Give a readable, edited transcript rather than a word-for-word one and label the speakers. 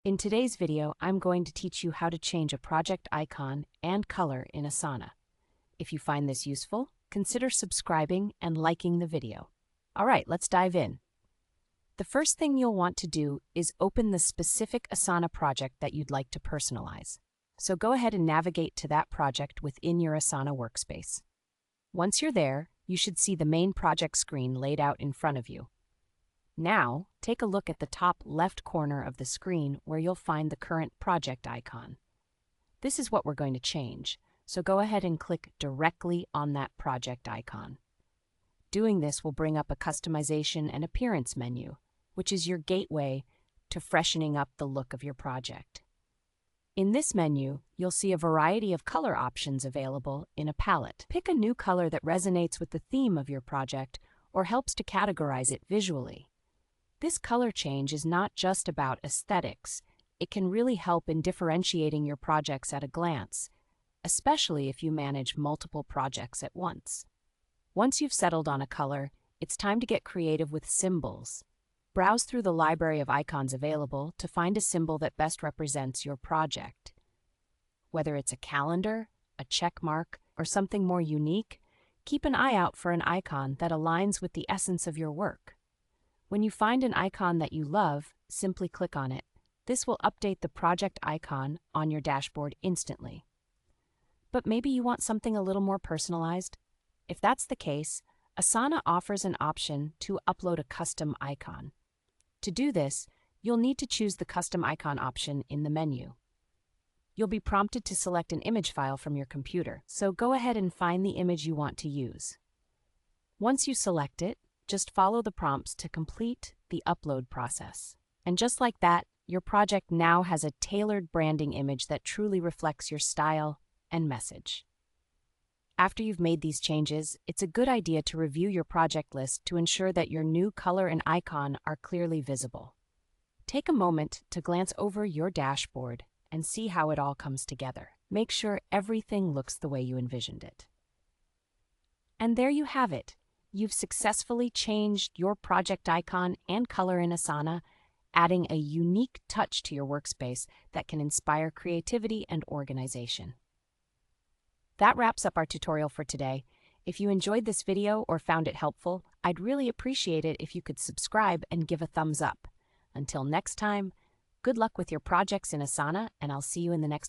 Speaker 1: In today's video, I'm going to teach you how to change a project icon and color in Asana. If you find this useful, consider subscribing and liking the video. All right, let's dive in. The first thing you'll want to do is open the specific Asana project that you'd like to personalize. So go ahead and navigate to that project within your Asana workspace. Once you're there, you should see the main project screen laid out in front of you. Now, take a look at the top left corner of the screen where you'll find the current project icon. This is what we're going to change, so go ahead and click directly on that project icon. Doing this will bring up a customization and appearance menu, which is your gateway to freshening up the look of your project. In this menu, you'll see a variety of color options available in a palette. Pick a new color that resonates with the theme of your project or helps to categorize it visually. This color change is not just about aesthetics. It can really help in differentiating your projects at a glance, especially if you manage multiple projects at once. Once you've settled on a color, it's time to get creative with symbols. Browse through the library of icons available to find a symbol that best represents your project. Whether it's a calendar, a check mark, or something more unique, keep an eye out for an icon that aligns with the essence of your work. When you find an icon that you love, simply click on it. This will update the project icon on your dashboard instantly. But maybe you want something a little more personalized? If that's the case, Asana offers an option to upload a custom icon. To do this, you'll need to choose the custom icon option in the menu. You'll be prompted to select an image file from your computer, so go ahead and find the image you want to use. Once you select it, just follow the prompts to complete the upload process. And just like that, your project now has a tailored branding image that truly reflects your style and message. After you've made these changes, it's a good idea to review your project list to ensure that your new color and icon are clearly visible. Take a moment to glance over your dashboard and see how it all comes together. Make sure everything looks the way you envisioned it. And there you have it. You've successfully changed your project icon and color in Asana, adding a unique touch to your workspace that can inspire creativity and organization. That wraps up our tutorial for today. If you enjoyed this video or found it helpful, I'd really appreciate it if you could subscribe and give a thumbs up. Until next time, good luck with your projects in Asana, and I'll see you in the next video.